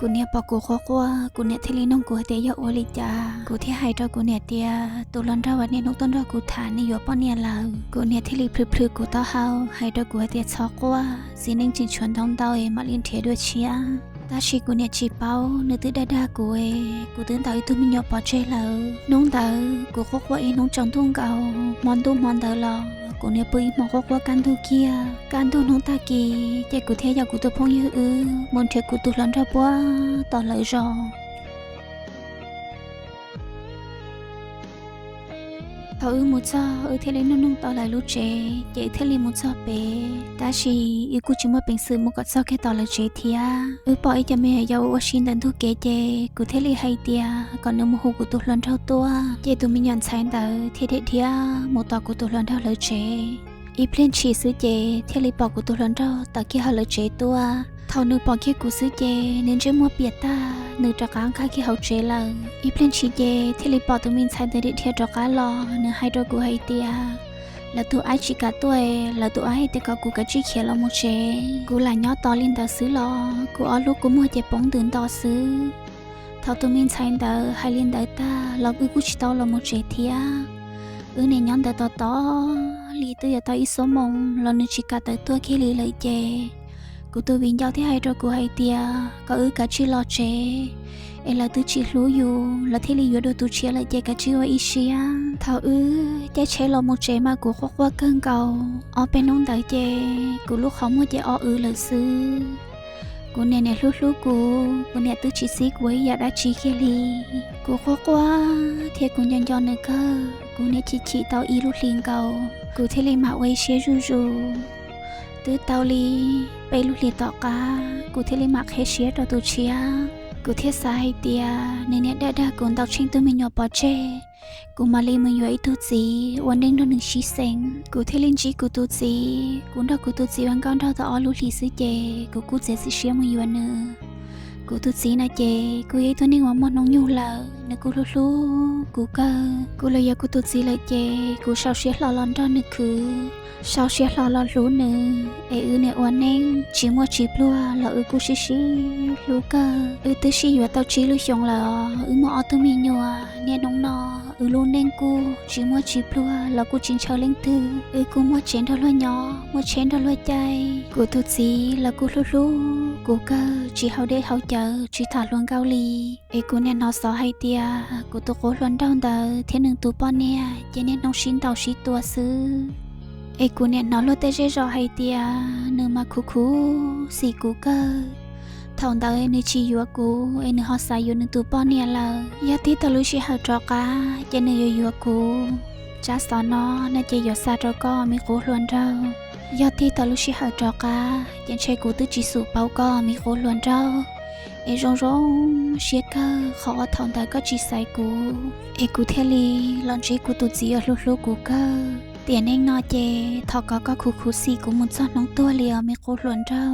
กูเนี่ยปอกูข้อกว่ากูเนี่ยที่ลีน้องกูเตียยอโอลิจากูที่ให้เรากูเนี่ยเตียตัวร้อนเราวันนี้น้องต้นเรากูฐานในอยู่ป้อนเนี่ยเรากูเนี่ยที่ลีพลือกูต่อเฮาให้เรากูเตียชอกว่าสินิ่งจินชวนท้องเต้ามาเลียนเทียด้วยเชียตาชีกูเนี่ยจีเป้าเนื้อตื้อดากูกูตื่นเต้าอีตุ้มยอปอเจเราน้องเต้ากูข้อกว่าน้องจังทุ่งเก่ามอนตุ้มมอนเต้าเรากูเนี่ยปุยมองข้อกว่าการดูเกียการดูน้องตากีเจ้ากูเทียอยากกูตัวพงยื้อมอนเทียกูตัวร้อนเราบ้าต่อเลยรอเขามุดจ้าเทเลนนุ่งต่อเลยลูกเจเทเลมุดจ้าเป๋แต่ชีกูจิมาเป็นสื่อมุกจ้าแค่ต่อเลยเจเทียปอยจะไม่ให้ยาวว่าชินดันทุกเกเจกูเทเลให้เตียก่อนนึกมูหูกูตัวร้อนเท่าตัวเจตัวมีหย่อนใช้เตอเทียเทียมุดต่อกูตัวร้อนเท่าเลยเจอีเพลนชีซื้อเจเทเลปอกูตัวร้อนเท่าตะเกียหาเลยเจตัวเท่านึกปอเกียกูซื้อเจเน้นเจมัวเปียตานึกจากการค่าเกี่ยวเจเลยอีเพลนชีเจเทเลปอตัวมีใช้เด็ดเทียจากการรอเนื้อให้ตัวกูให้เตียแล้วตัวไอชิกาตัวแล้วตัวไอเด็กกูกะจีเขียเราโมเจกูหลายย่อต่อลินต่อซื้อรอกูเอาลูกกูมัวเจ็บป้องตื่นต่อซื้อเท่าตัวมีใช้เดอให้ลินเดอตาเรากูชิตอเราโมเจเทียเนี่ยย้อนแต่ต่อลีตัวอย่าต่ออีสมงเรานึกชิกาแต่ตัวแค่ลีเลยเจกูตัววิญญาณที่ให้ตัวกูให้เตียก็กะชิรอเจเราตัวชิรู้อยู่แล้วที่ลีอยู่ดูตัวเชียเลยเจกะชิว่าอีเชียเท่าเจใช้เราโมเจมากูควักว่าเกินเก่าเป็นน้องเต๋อเจกูลูกเขาโมเจเลยซื้อกูเนี่ยลูกกูเนี่ยตัวชิซิกไว้อยากได้ชิเคลีกูควักว่าเทียกูย้อนเนก็กูเนี่ยชิเตาอีลูกลิงเก่ากูเทลีมาไว้เชียรูตื้อเตาลีไปลูกลีต่อกากูเทเลมักเฮเชียต่อตัวเชียกูเทสายเตียเนี่ยได้กูตอกชิงตัวมีหยอปอเจกูมาลีมืออยู่ไอตัวจีวันเด้งตัวหนึ่งชีเซงกูเทลินจีกูตัวจีกูดอกกูตัวจีวันก่อนเท่าตัวลูกลีซื้อเจกูเจสิเชียมืออยู่เนื้อกูตัวจีนะเจกูยัยตัวนี้ว่ามันน้องอยู่แล้วนึกกูรู้กูเลยอยากกูตัวจีเลยเจกูชาวเชียหล่อล้อนตอนนึกคือชาวเชียหล่อรู้เนื้อเนี่ยวันเองชิมัวชิปลัวแล้วกูชิรู้ก็ตัวชิอยู่ตัวชิรู้ชงแล้วมัวตัวมีนัวเนี่ยน้องนอรู้เน่งกูชิมัวชิปลัวแล้วกูจินเชาเล่งตื้อกูมัวเชนทะลุยอมัวเชนทะลุใจกูตัวจีแล้วกูรู้กูก็จีเขาได้เขาเจอจีถาลวงเกาหลีกูเนี่ยนอสอให้เตียกูตัวโคล้วนดาวเตอเทียนหนึ่งตัวป้อนเนี่ยเจเนี่ยน้องชินเต่าชิตัวซื้อกูเนี่ยนอนรถเตจรอให้เตียเนื้อมาคูสีกูก็ทองเตอในชีอยู่กูเนื้อหอสายอยู่หนึ่งตัวป้อนเนี่ยละยาที่ตะลุชิหาจอกาเจเนื้ออยู่กูจ้าสอนอน่าจะอยู่ซาจอก็มีโคล้วนเรายอดที่ตะลุชิหาจอกายันใช้กูตื้อจีสุเปาก็มีโคล้วนเราร้องเชียก็ขอทองเตอก็จีใส่กูกูเทลีลอนจีกูตุจีลูกกูก็เตียนเองนอเจทอก็คูสีกูมุนซ่อนน้องตัวเลียวไม่โคหลวนเจ้า